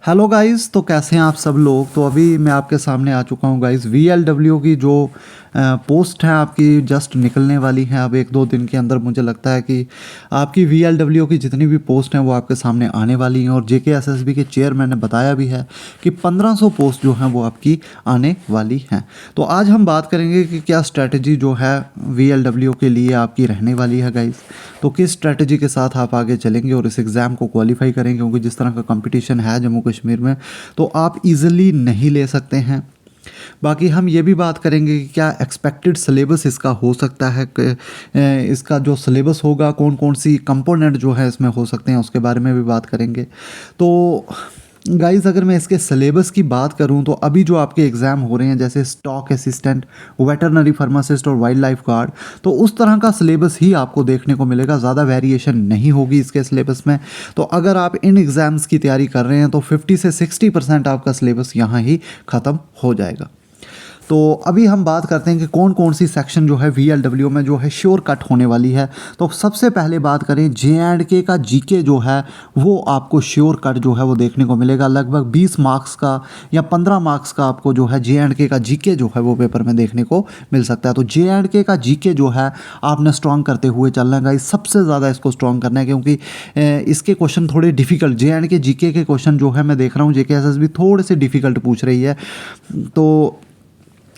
Hello guys, तो कैसे हैं आप सब लोग। तो अभी मैं आपके सामने आ चुका हूं गाइस। VLW की जो पोस्ट है आपकी जस्ट निकलने वाली है अब एक दो दिन के अंदर। मुझे लगता है कि आपकी VLW की जितनी भी पोस्ट हैं वो आपके सामने आने वाली हैं। और JKSSB के चेयरमैन ने बताया भी है कि 1500 पोस्ट जो हैं वो आपकी आने वाली हैं। तो आज हम बात करेंगे कि क्या स्ट्रैटेजी जो है VLW के लिए आपकी रहने वाली है गाइस। तो किस स्ट्रैटेजी के साथ आप आगे चलेंगे और इस एग्ज़ाम को क्वालिफाई करेंगे, क्योंकि जिस तरह का कंपटीशन है जम्मू कश्मीर में तो आप इजीली नहीं ले सकते हैं। बाकी हम ये भी बात करेंगे कि क्या एक्सपेक्टेड सिलेबस इसका हो सकता है, इसका जो सिलेबस होगा कौन कौन सी कंपोनेंट जो है इसमें हो सकते हैं, उसके बारे में भी बात करेंगे। तो गाइस, अगर मैं इसके सिलेबस की बात करूं तो अभी जो आपके एग्ज़ाम हो रहे हैं जैसे स्टॉक असिस्टेंट, वेटरनरी फार्मासिस्ट और वाइल्ड लाइफ गार्ड, तो उस तरह का सिलेबस ही आपको देखने को मिलेगा। ज़्यादा वेरिएशन नहीं होगी इसके सिलेबस में। तो अगर आप इन एग्ज़ाम्स की तैयारी कर रहे हैं तो 50 से 60% आपका सिलेबस यहाँ ही ख़त्म हो जाएगा। तो अभी हम बात करते हैं कि कौन कौन सी सेक्शन जो है VLW में जो है श्योर कट होने वाली है। तो सबसे पहले बात करें JK का GK जो है वो आपको श्योर कट जो है वो देखने को मिलेगा। लगभग 20 मार्क्स का या 15 मार्क्स का आपको जो है JK का GK जो है वो पेपर में देखने को मिल सकता है। तो JK का GK जो है आपने स्ट्रॉन्ग करते हुए चलना है गाइस। सबसे ज़्यादा इसको स्ट्रॉन्ग करना है क्योंकि इसके क्वेश्चन थोड़े डिफिकल्ट, JK GK के क्वेश्चन जो है मैं देख रहा हूँ JKSSB थोड़े से डिफिकल्ट पूछ रही है। तो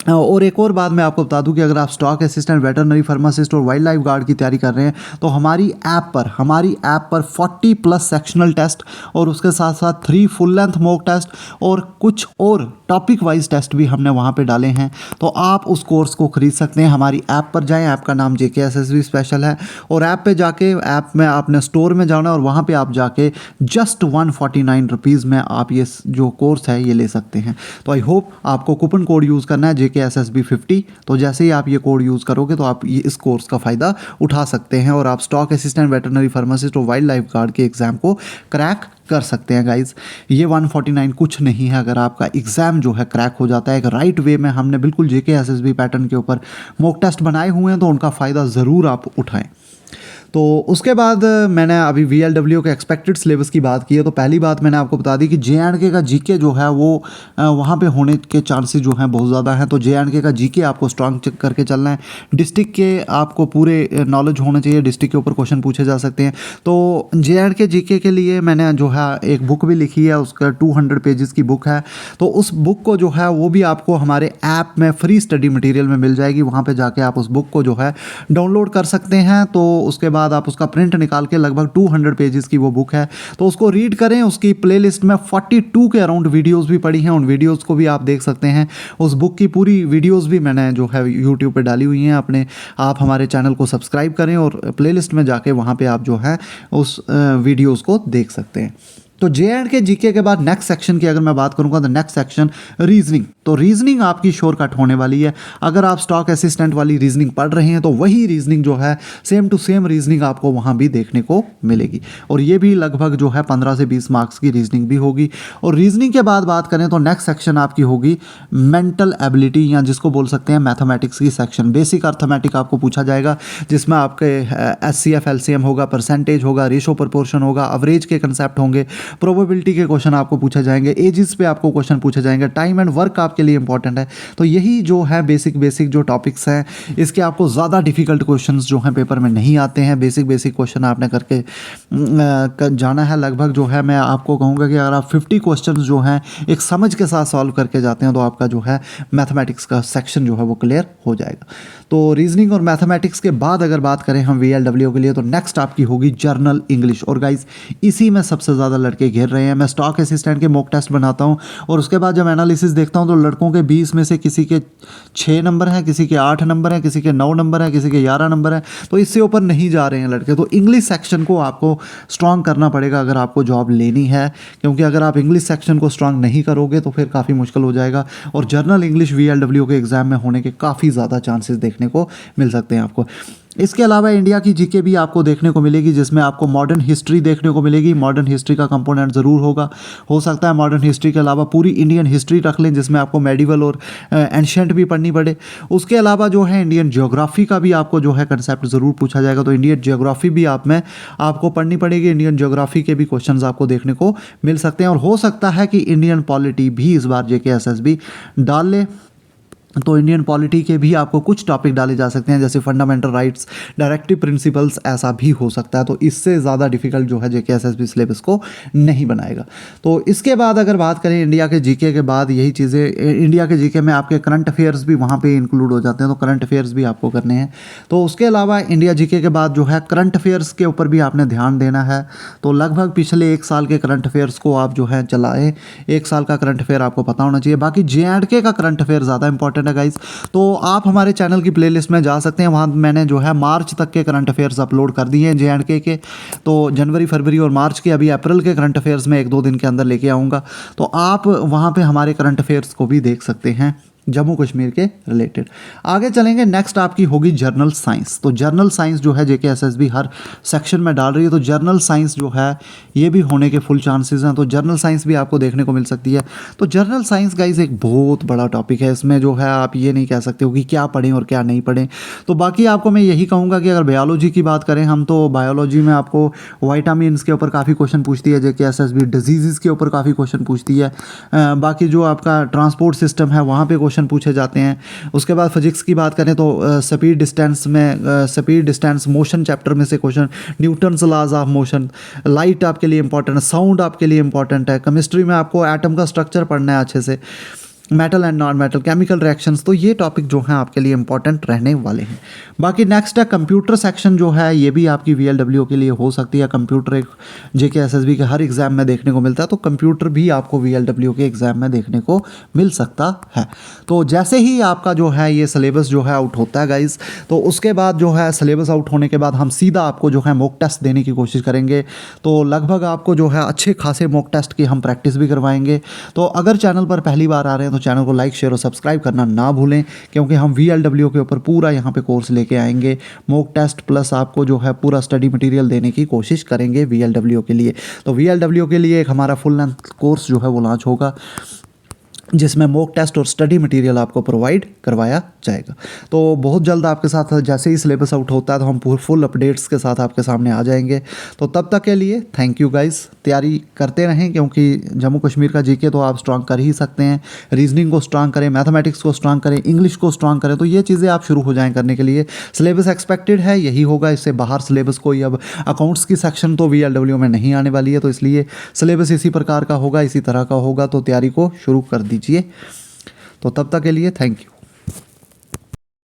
और एक और बात मैं आपको बता दूं कि अगर आप स्टॉक असिस्टेंट, वेटरनरी फार्मासिस्ट और वाइल्ड लाइफ गार्ड की तैयारी कर रहे हैं तो हमारी ऐप पर 40+ सेक्शनल टेस्ट और उसके साथ साथ 3 फुल लेंथ मॉक टेस्ट और कुछ और टॉपिक वाइज टेस्ट भी हमने वहां पे डाले हैं। तो आप उस कोर्स को खरीद सकते हैं। हमारी ऐप पर जाएं, ऐप का नाम JKSSB स्पेशल है और ऐप पे जाके ऐप में आपने स्टोर में जाना और वहाँ पर आप जाके जस्ट 149 रुपीज़ में आप ये जो कोर्स है ये ले सकते हैं। तो आई होप आपको कूपन कोड यूज़ करना है JKSSB 50। तो जैसे ही आप ये कोड यूज़ करोगे तो आप ये इस कोर्स का फ़ायदा उठा सकते हैं और आप स्टॉक असिस्टेंट, वेटरनरी फार्मासिस्ट और वाइल्ड लाइफ गार्ड के एग्ज़ाम को क्रैक कर सकते हैं गाइज। ये 149 कुछ नहीं है अगर आपका एग्ज़ाम जो है क्रैक हो जाता है। एक राइट वे में हमने बिल्कुल JKSSB पैटर्न के ऊपर मॉक टेस्ट बनाए हुए हैं, तो उनका फ़ायदा ज़रूर आप उठाएं। तो उसके बाद मैंने अभी VLW के एक्सपेक्टेड सिलेबस की बात की है। तो पहली बात मैंने आपको बता दी कि JK का GK जो है वो वहाँ पे होने के चांसेस जो हैं बहुत ज़्यादा हैं। तो JK का GK आपको स्ट्रॉन्ग चेक करके चलना है। डिस्ट्रिक्ट के आपको पूरे नॉलेज होने चाहिए, डिस्ट्रिक्ट के ऊपर क्वेश्चन पूछे जा सकते हैं। तो JK GK के लिए मैंने जो है एक बुक भी लिखी है, उसका 200 पेजेस की बुक है। तो उस बुक को जो है वो भी आपको हमारे ऐप में फ्री स्टडी मटेरियल में मिल जाएगी। वहाँ पर जाके आप उस बुक को जो है डाउनलोड कर सकते हैं। तो उसके बाद आप उसका प्रिंट निकाल के, लगभग 200 पेजेस की वो बुक है, तो उसको रीड करें। उसकी प्लेलिस्ट में 42 के अराउंड वीडियोस भी पड़ी हैं, उन वीडियोस को भी आप देख सकते हैं। उस बुक की पूरी वीडियोस भी मैंने जो है यूट्यूब पे डाली हुई हैं। अपने आप हमारे चैनल को सब्सक्राइब करें और प्लेलिस्ट में जाके वहाँ पे आप जो है उस वीडियोस को देख सकते हैं। तो JK GK के बाद नेक्स्ट सेक्शन की अगर मैं बात करूंगा तो नेक्स्ट सेक्शन रीजनिंग। तो रीजनिंग आपकी श्योर कट होने वाली है। अगर आप स्टॉक असिस्टेंट वाली रीजनिंग पढ़ रहे हैं तो वही रीजनिंग जो है सेम टू सेम रीजनिंग आपको वहाँ भी देखने को मिलेगी। और ये भी लगभग जो है 15 से 20 मार्क्स की रीजनिंग भी होगी। और रीजनिंग के बाद बात करें तो नेक्स्ट सेक्शन आपकी होगी मेंटल एबिलिटी, या जिसको बोल सकते हैं मैथमेटिक्स की सेक्शन। बेसिक अर्थमेटिक आपको पूछा जाएगा, जिसमें आपके SCF LCM होगा, परसेंटेज होगा, रेशो प्रोपोर्शन होगा, एवरेज के कंसेप्ट होंगे, प्रोबेबिलिटी के क्वेश्चन आपको पूछे जाएंगे, एजेस पे आपको क्वेश्चन पूछे जाएंगे, टाइम एंड वर्क आपके लिए इंपॉर्टेंट है। तो यही जो है बेसिक जो टॉपिक्स हैं, इसके आपको ज़्यादा डिफिकल्ट क्वेश्चंस जो हैं पेपर में नहीं आते हैं। बेसिक क्वेश्चन आपने करके जाना है। लगभग जो है मैं आपको कहूँगा कि अगर आप 50 क्वेश्चंस जो हैं एक समझ के साथ सॉल्व करके जाते हैं तो आपका जो है मैथमेटिक्स का सेक्शन जो है वो क्लियर हो जाएगा। तो रीजनिंग और मैथमेटिक्स के बाद अगर बात करें हम VLW के लिए तो नेक्स्ट आपकी होगी जर्नल इंग्लिश। और गाइज इसी में सबसे ज़्यादा लड़के घेर रहे हैं। मैं स्टॉक असिस्टेंट के मॉक टेस्ट बनाता हूं और उसके बाद जब एनालिसिस देखता हूं तो लड़कों के 20 में से किसी के 6 नंबर हैं, किसी के 8 नंबर हैं, किसी के 9 नंबर हैं, किसी के 11 नंबर हैं। तो इससे ऊपर नहीं जा रहे हैं लड़के। तो इंग्लिश सेक्शन को आपको स्ट्रांग करना पड़ेगा अगर आपको जॉब लेनी है, क्योंकि अगर आप इंग्लिश सेक्शन को स्ट्रांग नहीं करोगे तो फिर काफ़ी मुश्किल हो जाएगा। और जर्नल इंग्लिश VLW के एग्ज़ाम में होने के काफ़ी ज़्यादा चांसेस देखने को मिल सकते हैं आपको। इसके अलावा इंडिया की जीके भी आपको देखने को मिलेगी, जिसमें आपको मॉडर्न हिस्ट्री देखने को मिलेगी। मॉडर्न हिस्ट्री का कंपोनेंट ज़रूर होगा। हो सकता है मॉडर्न हिस्ट्री के अलावा पूरी इंडियन हिस्ट्री रख लें, जिसमें आपको मेडिवल और एंशिएंट भी पढ़नी पड़े। उसके अलावा जो है इंडियन ज्योग्राफी का भी आपको जो है कंसेप्ट ज़रूर पूछा जाएगा, तो इंडियन ज्योग्राफी भी आपको पढ़नी पड़ेगी। इंडियन ज्योग्राफी के भी क्वेश्चंस आपको देखने को मिल सकते हैं। और हो सकता है कि इंडियन पॉलिटी भी इस बार जेके एसएसबी डाल ले, तो इंडियन पॉलिटी के भी आपको कुछ टॉपिक डाले जा सकते हैं, जैसे फंडामेंटल राइट्स, डायरेक्टिव प्रिंसिपल्स, ऐसा भी हो सकता है। तो इससे ज़्यादा डिफिकल्ट जो है जेके एसएसबी सिलेबस को नहीं बनाएगा। तो इसके बाद अगर बात करें इंडिया के जीके के बाद, यही चीज़ें इंडिया के जीके में आपके करंट अफेयर्स भी वहाँ पे इंक्लूड हो जाते हैं, तो करंट अफेयर्स भी आपको करने हैं। तो उसके अलावा इंडिया जीके के बाद जो है करंट अफेयर्स के ऊपर भी आपने ध्यान देना है। तो लगभग पिछले 1 साल के करंट अफेयर्स को आप जो है चलाएँ। 1 साल का करंट अफेयर आपको पता होना चाहिए। बाकी JNK का करंट अफेयर ज़्यादा इंपॉर्टेंट है गाइस। तो आप हमारे चैनल की प्लेलिस्ट में जा सकते हैं, वहाँ मैंने जो है मार्च तक के करंट अफेयर्स अपलोड कर दिए हैं JNK के। तो जनवरी, फरवरी और मार्च के, अभी अप्रैल के करंट अफेयर्स में 1-2 दिन के अंदर लेके आऊँगा। तो आप वहाँ पे हमारे करंट अफेयर्स को भी देख सकते हैं जम्मू कश्मीर के रिलेटेड। आगे चलेंगे, नेक्स्ट आपकी होगी जर्नल साइंस। तो जर्नल साइंस जो है जेके एसएसबी हर सेक्शन में डाल रही है, तो जर्नल साइंस जो है ये भी होने के फुल चांसेस हैं। तो जर्नल साइंस भी आपको देखने को मिल सकती है। तो जर्नल साइंस गाइस एक बहुत बड़ा टॉपिक है। इसमें जो है आप ये नहीं कह सकते हो कि क्या पढ़ें और क्या नहीं पढ़ें। तो बाकी आपको मैं यही कहूँगा कि अगर बायोलॉजी की बात करें हम, तो बायोलॉजी में आपको वाइटामिन्स के ऊपर काफ़ी क्वेश्चन पूछती है जेके एसएसबी, डिजीज़ के ऊपर काफ़ी क्वेश्चन पूछती है। बाकी जो आपका ट्रांसपोर्ट सिस्टम है वहाँ पे क्वेश्चन पूछे जाते हैं। उसके बाद फिजिक्स की बात करें तो स्पीड डिस्टेंस मोशन चैप्टर में से question, Newton's laws of motion, light आपके लिए इंपॉर्टेंट है, साउंड आपके लिए इंपॉर्टेंट है। केमिस्ट्री में आपको एटम का स्ट्रक्चर पढ़ना है अच्छे से, metal and non metal, chemical reactions. तो ये टॉपिक जो हैं आपके लिए इंपॉर्टेंट रहने वाले हैं। बाकी नेक्स्ट है कंप्यूटर सेक्शन जो है, ये भी आपकी VLW के लिए हो सकती है। कंप्यूटर एक जेके एसएसबी के हर एग्ज़ाम में देखने को मिलता है, तो कंप्यूटर भी आपको VLW के एग्ज़ाम में देखने को मिल सकता है। तो जैसे ही आपका जो है ये सिलेबस जो है आउट होता है गाइज़, तो उसके बाद जो है सिलेबस आउट होने के बाद हम सीधा आपको जो है मॉक टेस्ट देने की कोशिश करेंगे। तो लगभग आपको जो है अच्छे खासे मॉक टेस्ट की हम प्रैक्टिस भी करवाएंगे। तो अगर चैनल पर पहली बार आ रहे हैं तो चैनल को लाइक, शेयर और सब्सक्राइब करना ना भूलें, क्योंकि हम VLW के ऊपर पूरा यहाँ पे कोर्स लेके आएंगे। मॉक टेस्ट प्लस आपको जो है पूरा स्टडी मटेरियल देने की कोशिश करेंगे VLW के लिए। तो VLW के लिए एक हमारा फुल लेंथ कोर्स जो है वो लॉन्च होगा, जिसमें मॉक टेस्ट और स्टडी मटेरियल आपको प्रोवाइड करवाया जाएगा। तो बहुत जल्द आपके साथ जैसे ही सिलेबस आउट होता है तो हम फुल अपडेट्स के साथ आपके सामने आ जाएंगे। तो तब तक के लिए थैंक यू गाइस। तैयारी करते रहें, क्योंकि जम्मू कश्मीर का जीके तो आप स्ट्रांग कर ही सकते हैं। रीजनिंग को स्ट्रांग करें, मैथमेटिक्स को स्ट्रांग करें, इंग्लिश को स्ट्रांग करें, तो ये चीज़ें आप शुरू हो जाएँ करने के लिए। सिलेबस एक्सपेक्टेड है यही होगा, इससे बाहर सिलेबस कोई अब अकाउंट्स की सेक्शन तो VLW में नहीं आने वाली है, तो इसलिए सिलेबस इसी प्रकार का होगा, इसी तरह का होगा। तो तैयारी को शुरू कर दीजिए। तो तब तक के लिए थैंक यू।